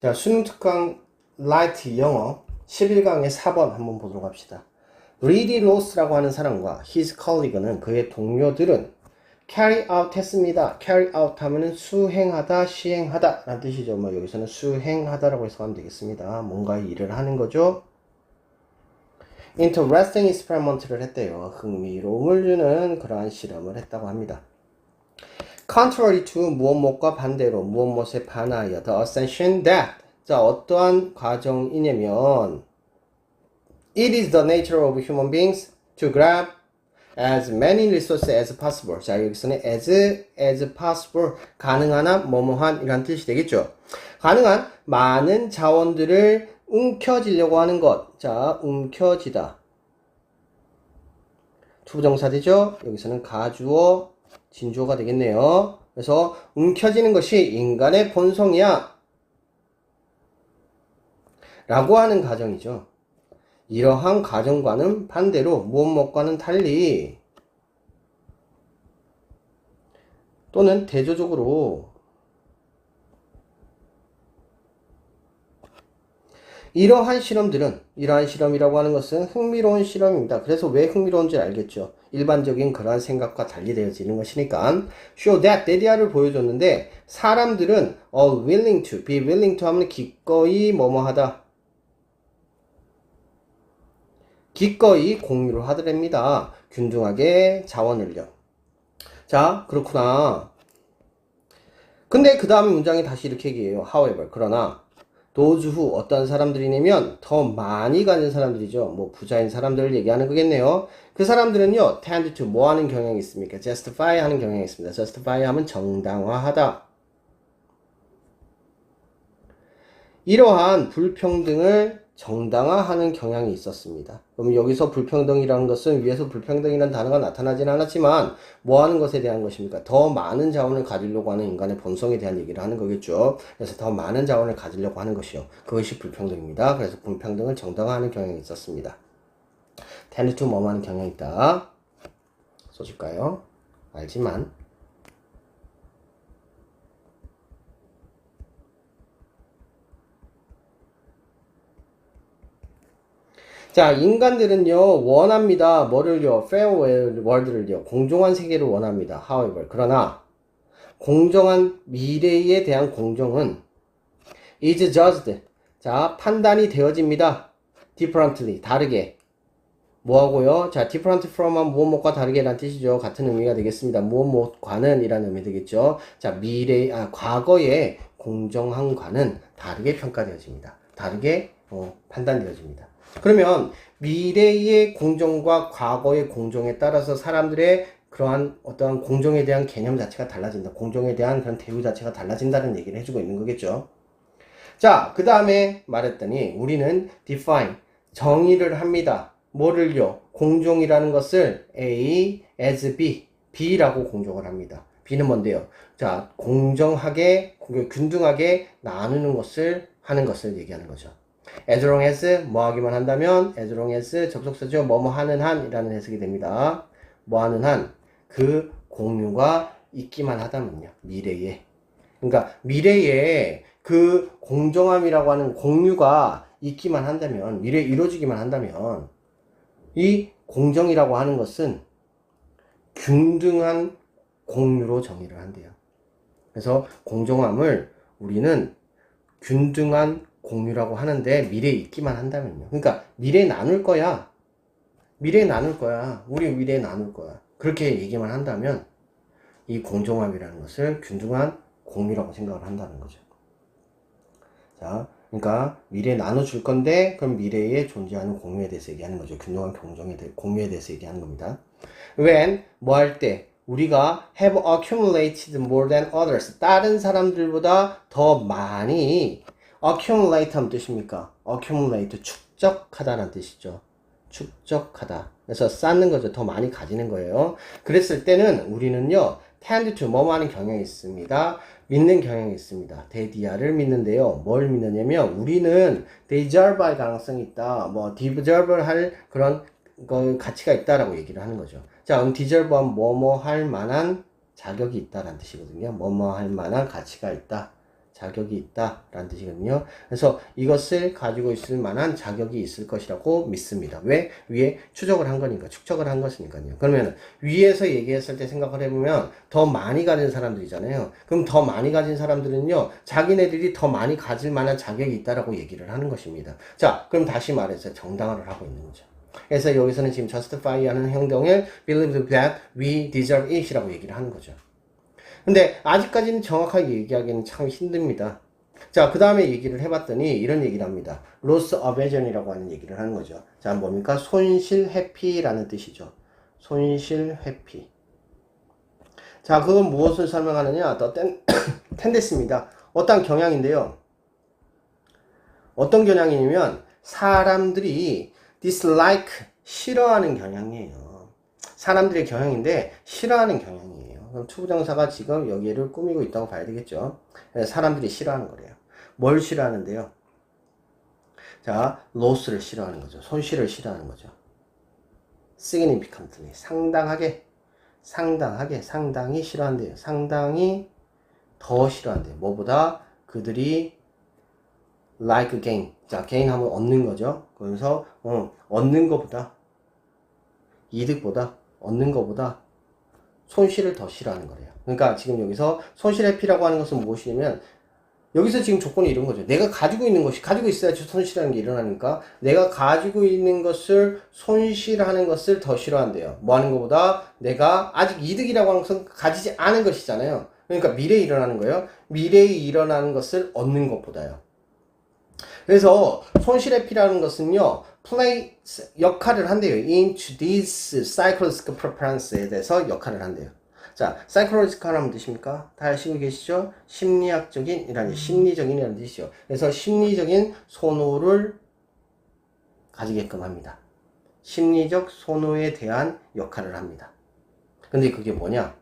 자, 수능 특강 라이트 영어 11강의 4번 한번 보도록 합시다. Reedy Ross라고 하는 사람과 his colleague는 그의 동료들은 carry out 했습니다. carry out 하면은 수행하다, 시행하다 라는 뜻이죠. 뭐 여기서는 수행하다라고 해석하면 되겠습니다. 뭔가 일을 하는 거죠. Interesting experiment를 했대요. 흥미로움을 주는 그러한 실험을 했다고 합니다. Contrary to 무엇무엇과 반대로 무엇무엇에 반하여 the assumption that 자 어떠한 과정이냐면 It is the nature of human beings to grab as many resources as possible. 자 여기서는 as possible 가능한 한 뭐뭐한 이란 뜻이 되겠죠. 가능한 많은 자원들을 움켜쥐려고 하는 것. 자 움켜쥐다 투부정사 되죠. 여기서는 가주어 진주어가 되겠네요. 그래서 움켜쥐는 것이 인간의 본성이야 라고 하는 가정이죠. 이러한 가정과는 반대로 무엇무엇과는 달리 또는 대조적으로 이러한 실험이라고 하는 것은 흥미로운 실험입니다. 그래서 왜 흥미로운지 알겠죠. 일반적인 그러한 생각과 달리 되어지는 것이니까 show that, 데디아를 보여줬는데 사람들은 be willing to 하면 기꺼이 뭐뭐하다 기꺼이 공유를 하더랍니다. 균등하게 자원을요. 자 그렇구나. 근데 그 다음 문장이 다시 이렇게 얘기해요. however 그러나 those who 어떤 사람들이냐면 더 많이 가진 사람들이죠. 뭐 부자인 사람들을 얘기하는 거겠네요. 그 사람들은요 tend to 뭐 하는 경향이 있습니까? justify 하는 경향이 있습니다. justify 하면 정당화하다. 이러한 불평등을 정당화하는 경향이 있었습니다. 그럼 여기서 불평등이라는 것은 위에서 불평등이라는 단어가 나타나지는 않았지만 뭐 하는 것에 대한 것입니까? 더 많은 자원을 가지려고 하는 인간의 본성에 대한 얘기를 하는 거겠죠. 그래서 더 많은 자원을 가지려고 하는 것이요. 그것이 불평등입니다. 그래서 불평등을 정당화하는 경향이 있었습니다. tend to 뭐뭐 하는 경향이 있다. 써줄까요? 알지만 자, 인간들은요, 원합니다. 뭐를요? fair world를요, 공정한 세계를 원합니다. however, 그러나, 공정한 미래에 대한 공정은 is judged. 자, 판단이 되어집니다. differently, 다르게. 뭐하고요? 자, different from은 무엇무엇과 다르게 라는 뜻이죠. 같은 의미가 되겠습니다. 무엇무엇과는 이라는 의미 되겠죠. 자, 과거의 공정함과는 다르게 평가되어집니다. 다르게 판단되어집니다. 그러면 미래의 공정과 과거의 공정에 따라서 사람들의 그러한 어떠한 공정에 대한 개념 자체가 달라진다. 공정에 대한 그런 대우 자체가 달라진다는 얘기를 해주고 있는 거겠죠. 자, 그 다음에 말했더니 우리는 define, 정의를 합니다. 뭐를요? 공정이라는 것을 A as B, B라고 공정을 합니다. B는 뭔데요? 자, 공정하게, 균등하게 나누는 것을 하는 것을 얘기하는 거죠. as long as 뭐 하기만 한다면 as long as 접속사죠. 뭐뭐 하는 한 이라는 해석이 됩니다. 뭐 하는 한 그 공유가 있기만 하다면요. 미래에. 그러니까 미래에 그 공정함이라고 하는 공유가 있기만 한다면 미래에 이루어지기만 한다면 이 공정이라고 하는 것은 균등한 공유로 정의를 한대요. 그래서 공정함을 우리는 균등한 공유라고 하는데 미래에 있기만 한다면요. 그러니까 미래에 나눌 거야. 미래에 나눌 거야. 우리 미래에 나눌 거야. 그렇게 얘기만 한다면 이 공정함이라는 것을 균등한 공유라고 생각을 한다는 거죠. 자, 그러니까 미래에 나눠줄 건데 그럼 미래에 존재하는 공유에 대해서 얘기하는 거죠. 균등한 공유에 대해서 얘기하는 겁니다. When 뭐 할 때 우리가 have accumulated more than others 다른 사람들보다 더 많이 accumulate 하면 뜻입니까? accumulate 축적하다라는 뜻이죠. 축적하다. 그래서 쌓는 거죠. 더 많이 가지는 거예요. 그랬을 때는 우리는요 tend to 뭐뭐 하는 경향이 있습니다. 믿는 경향이 있습니다. 데디아를 믿는데요. 뭘 믿느냐면 우리는 deserve할 가능성이 있다. 뭐 deserve 할 그런 가치가 있다라고 얘기를 하는 거죠. 자, deserve 하면 뭐뭐 할 만한 자격이 있다라는 뜻이거든요. 뭐뭐 할 만한 가치가 있다. 자격이 있다라는 뜻이거든요. 그래서 이것을 가지고 있을 만한 자격이 있을 것이라고 믿습니다. 왜? 위에 추적을 한 거니까, 축적을 한 것이니까요. 그러면 위에서 얘기했을 때 생각을 해보면 더 많이 가진 사람들이잖아요. 그럼 더 많이 가진 사람들은요, 자기네들이 더 많이 가질 만한 자격이 있다라고 얘기를 하는 것입니다. 자, 그럼 다시 말해서 정당화를 하고 있는 거죠. 그래서 여기서는 지금 justify 하는 행동을 believe that we deserve it이라고 얘기를 하는 거죠. 근데 아직까지는 정확하게 얘기하기는 참 힘듭니다. 자, 그 다음에 얘기를 해봤더니 이런 얘기를 합니다. loss aversion이라고 하는 얘기를 하는 거죠. 자, 뭡니까? 손실 회피라는 뜻이죠. 손실 회피. 자, 그건 무엇을 설명하느냐? 더 텐데스입니다. 어떤 경향인데요. 어떤 경향이냐면 사람들이 dislike, 싫어하는 경향이에요. 사람들의 경향인데 싫어하는 경향이에요. 그럼 투부정사가 지금 여기를 꾸미고 있다고 봐야 되겠죠. 사람들이 싫어하는 거래요. 뭘 싫어하는데요? 자, loss를 싫어하는 거죠. 손실을 싫어하는 거죠. significantly, 상당히 싫어한대요. 상당히 더 싫어한대요. 뭐보다? 그들이 like gain. 자, gain 하면 얻는 거죠. 그래서 얻는 것보다, 이득보다, 얻는 것보다 손실을 더 싫어하는 거래요. 그러니까 지금 여기서 손실 회피라고 하는 것은 무엇이냐면, 여기서 지금 조건이 이런 거죠. 내가 가지고 있는 것이, 가지고 있어야지 손실하는 게 일어나니까, 내가 가지고 있는 것을 손실하는 것을 더 싫어한대요. 뭐 하는 것보다 내가 아직 이득이라고 하는 것은 가지지 않은 것이잖아요. 그러니까 미래에 일어나는 거예요. 미래에 일어나는 것을 얻는 것보다요. 그래서 손실 회피라는 것은요, play 역할을 한대요. into this psychological preference에 대해서 역할을 한대요. 자, psychological 하면 뜻입니까? 다 아시고 계시죠? 심리적인이라는 뜻이죠. 그래서 심리적인 선호를 가지게끔 합니다. 심리적 선호에 대한 역할을 합니다. 근데 그게 뭐냐?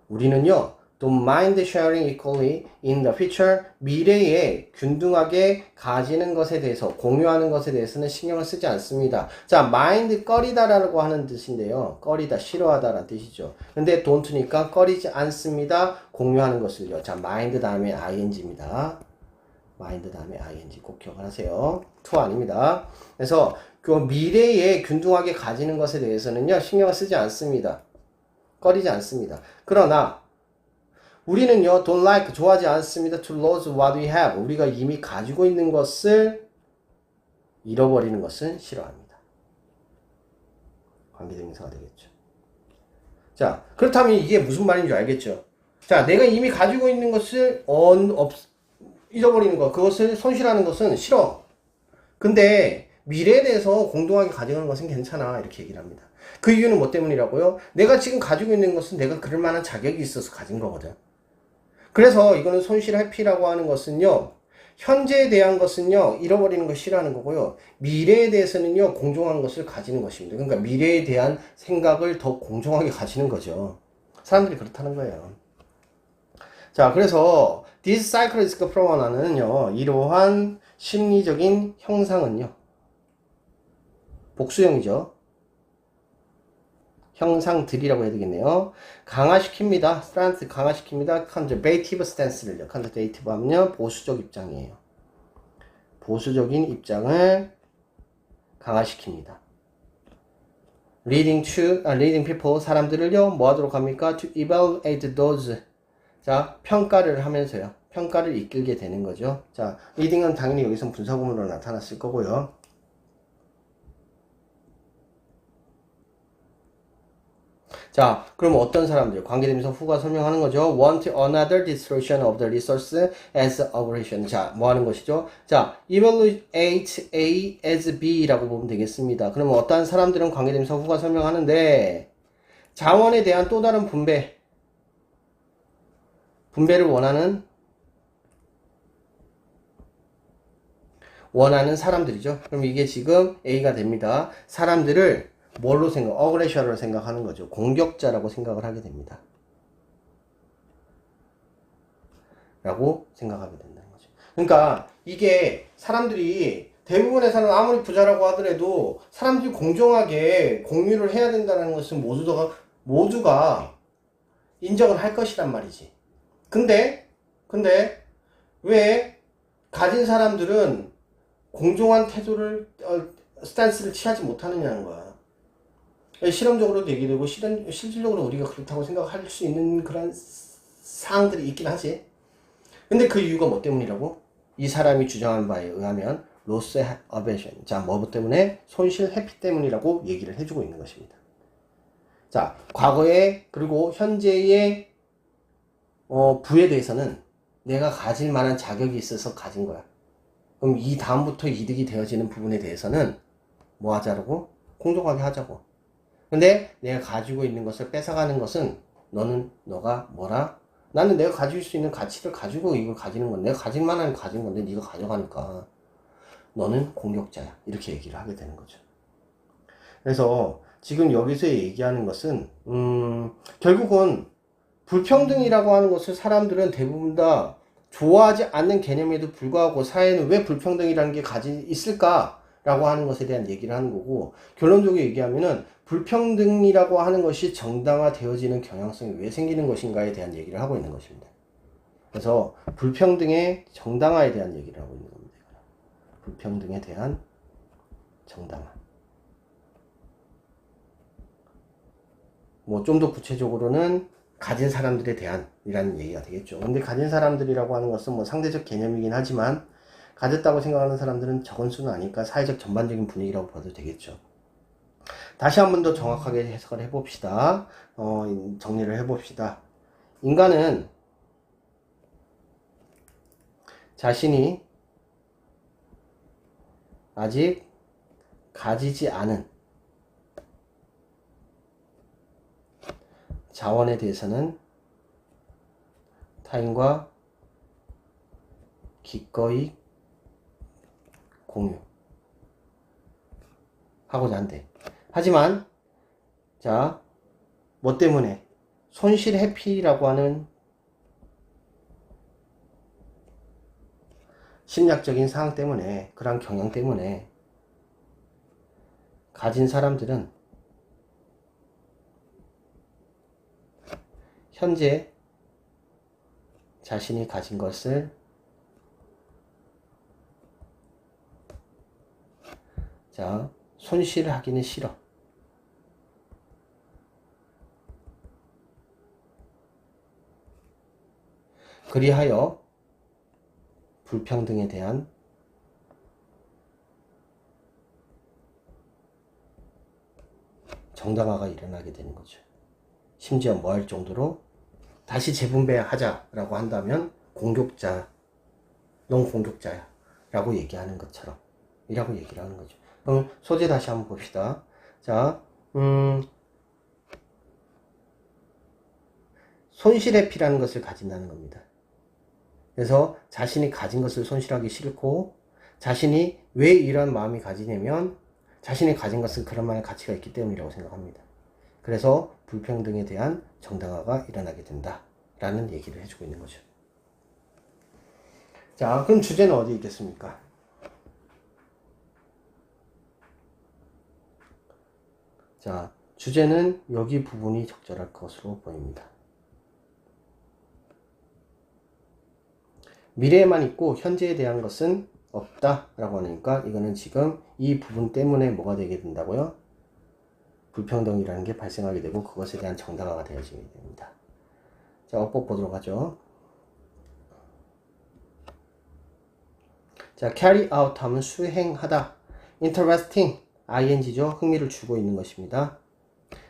우리는요, don't mind sharing equally in the future. 미래에 균등하게 가지는 것에 대해서, 공유하는 것에 대해서는 신경을 쓰지 않습니다. 자, mind, 꺼리다라고 하는 뜻인데요. 꺼리다, 싫어하다라는 뜻이죠. 근데 don't니까 꺼리지 않습니다. 공유하는 것을요. 자, mind 다음에 ing입니다. mind 다음에 ing 꼭 기억하세요. to 아닙니다. 그래서 그 미래에 균등하게 가지는 것에 대해서는요, 신경을 쓰지 않습니다. 꺼리지 않습니다. 그러나 우리는요, don't like, 좋아하지 않습니다. to lose what we have. 우리가 이미 가지고 있는 것을 잃어버리는 것은 싫어합니다. 관계대명사가 되겠죠. 자, 그렇다면 이게 무슨 말인 줄 알겠죠? 자, 내가 이미 가지고 있는 것을 잃어버리는 것, 그것을 손실하는 것은 싫어. 근데 미래에 대해서 공동하게 가져가는 것은 괜찮아. 이렇게 얘기를 합니다. 그 이유는 뭐 때문이라고요? 내가 지금 가지고 있는 것은 내가 그럴 만한 자격이 있어서 가진 거거든. 그래서 이거는 손실 회피라고 하는 것은요, 현재에 대한 것은요, 잃어버리는 걸 싫어하는 거고요, 미래에 대해서는요, 공정한 것을 가지는 것입니다. 그러니까 미래에 대한 생각을 더 공정하게 가지는 거죠. 사람들이 그렇다는 거예요. 자, 그래서 this psychological phenomena는요, 이러한 심리적인 형상은요, 복수형이죠. 형상들이라고 해야 되겠네요. 강화시킵니다. 스트렝스 강화시킵니다. conservative stance를요. conservative 하면요, 보수적 입장이에요. 보수적인 입장을 강화시킵니다. leading people, 사람들을요, 뭐 하도록 합니까? to evaluate those. 자, 평가를 하면서요. 평가를 이끌게 되는 거죠. 자, leading은 당연히 여기서 분사구문으로 나타났을 거고요. 자, 그럼 어떤 사람들, 관계대명사 후가 설명하는 거죠. want another distribution of the resource as aggregation. 자, 뭐 하는 것이죠? 자, evaluate A as B라고 보면 되겠습니다. 그러면 어떠한 사람들은 관계대명사 후가 설명하는데, 자원에 대한 또 다른 분배를 원하는 사람들이죠. 그럼 이게 지금 A가 됩니다. 사람들을 뭘로 어그레셔로 생각하는 거죠. 공격자라고 생각을 하게 됩니다. 라고 생각하게 된다는 거죠. 그러니까 이게 사람들이, 대부분의 사람은 아무리 부자라고 하더라도 사람들이 공정하게 공유를 해야 된다는 것은 모두가 인정을 할 것이란 말이지. 근데 왜 가진 사람들은 공정한 태도를 스탠스를 취하지 못하느냐는 거야. 실험적으로도 얘기되고 실질적으로 우리가 그렇다고 생각할 수 있는 그런 사항들이 있긴 하지. 근데 그 이유가 뭐 때문이라고? 이 사람이 주장한 바에 의하면 로스 어베이션. 자, 뭐 때문에? 손실 회피 때문이라고 얘기를 해주고 있는 것입니다. 자, 과거에 그리고 현재의 부에 대해서는 내가 가질 만한 자격이 있어서 가진 거야. 그럼 이 다음부터 이득이 되어지는 부분에 대해서는 뭐 하자고? 공정하게 하자고. 근데 내가 가지고 있는 것을 뺏어가는 것은 너가 뭐라? 나는 내가 가질 수 있는 가치를 가지고 이걸 가지는 건데, 내가 가질 만한 가진 건데 네가 가져가니까 너는 공격자야. 이렇게 얘기를 하게 되는 거죠. 그래서 지금 여기서 얘기하는 것은 결국은 불평등이라고 하는 것을 사람들은 대부분 다 좋아하지 않는 개념에도 불구하고 사회는 왜 불평등이라는 게 있을까라고 하는 것에 대한 얘기를 하는 거고, 결론적으로 얘기하면은 불평등이라고 하는 것이 정당화되어지는 경향성이 왜 생기는 것인가에 대한 얘기를 하고 있는 것입니다. 그래서 불평등의 정당화에 대한 얘기를 하고 있는 겁니다. 불평등에 대한 정당화. 뭐 좀 더 구체적으로는 가진 사람들에 대한 이라는 얘기가 되겠죠. 근데 가진 사람들이라고 하는 것은 뭐 상대적 개념이긴 하지만 가졌다고 생각하는 사람들은 적은 수는 아니까 사회적 전반적인 분위기라고 봐도 되겠죠. 다시 한 번 더 정확하게 해석을 해봅시다. 정리를 해봅시다. 인간은 자신이 아직 가지지 않은 자원에 대해서는 타인과 기꺼이 공유하고자 한대. 하지만 자, 뭐 때문에? 손실 회피라고 하는 심리학적인 사항 때문에, 그런 경향 때문에 가진 사람들은 현재 자신이 가진 것을 손실을 하기는 싫어. 그리하여 불평등에 대한 정당화가 일어나게 되는 거죠. 심지어 뭐 할 정도로 다시 재분배하자라고 한다면 넌 공격자야 라고 얘기하는 것처럼 이라고 얘기를 하는 거죠. 그럼 소재 다시 한번 봅시다. 자, 손실회피라는 것을 가진다는 겁니다. 그래서 자신이 가진 것을 손실하기 싫고, 자신이 왜 이런 마음이 가지냐면 자신이 가진 것은 그런 만한 가치가 있기 때문이라고 생각합니다. 그래서 불평등에 대한 정당화가 일어나게 된다 라는 얘기를 해주고 있는 거죠. 자, 그럼 주제는 어디 있겠습니까? 자, 주제는 여기 부분이 적절할 것으로 보입니다. 미래에만 있고 현재에 대한 것은 없다 라고 하니까 이거는 지금 이 부분 때문에 뭐가 되게 된다고요? 불평등이라는 게 발생하게 되고 그것에 대한 정당화가 되어지게 됩니다. 자, 어법 보도록 하죠. 자, carry out 하면 수행하다. interesting, ing죠. 흥미를 주고 있는 것입니다.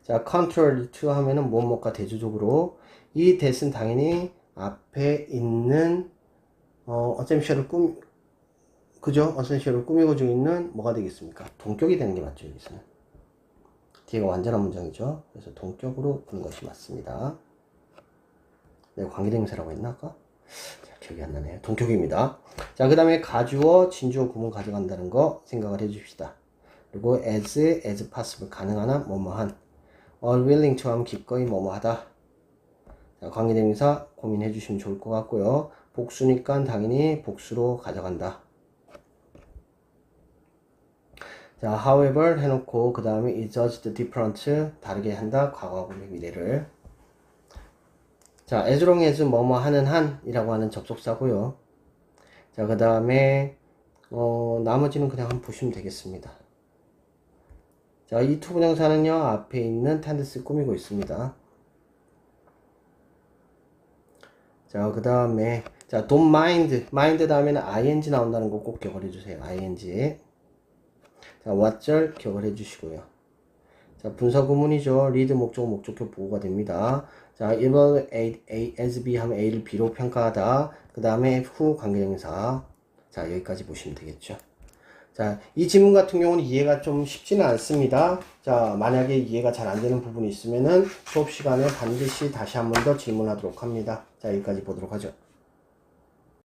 자, contrary to 하면은 무엇과 대조적으로 이 that은 당연히 앞에 있는 어셈션을 어셈션을 꾸미고 있는 뭐가 되겠습니까? 동격이 되는 게 맞죠, 여기서는. 뒤가 완전한 문장이죠. 그래서 동격으로 부는 것이 맞습니다. 내가 관계대명사라고 했나 아까? 자, 기억이 안 나네요. 동격입니다. 자, 그 다음에 가주어, 진주어 구문 가져간다는 거 생각을 해 줍시다. 그리고 as possible, 가능하나, 뭐뭐한. all willing to 하면 기꺼이 뭐뭐하다. 자, 관계대명사 고민해 주시면 좋을 것 같고요. 복수니까 당연히 복수로 가져간다. 자, however 해놓고 그 다음에 is judged different, 다르게 한다. 과거하고 미래를. 자, as long as 뭐뭐 하는 한이라고 하는 접속사고요. 자, 그 다음에, 나머지는 그냥 한번 보시면 되겠습니다. 자, 이 투부정사는요, 앞에 있는 텐데스 꾸미고 있습니다. 자, 그 다음에, 자, don't mind 다음에는 ing 나온다는 거 꼭 기억을 해주세요. ing. 자, 왓절 기억을 해주시고요. 자, 분사 구문이죠. read 목적, 목적격 보호가 됩니다. 자, evaluate A as B 하면 A를 B로 평가하다. 그 다음에 who 관계대명사. 자, 여기까지 보시면 되겠죠. 자, 이 지문 같은 경우는 이해가 좀 쉽지는 않습니다. 자, 만약에 이해가 잘 안 되는 부분이 있으면은 수업 시간에 반드시 다시 한 번 더 질문하도록 합니다. 자, 여기까지 보도록 하죠.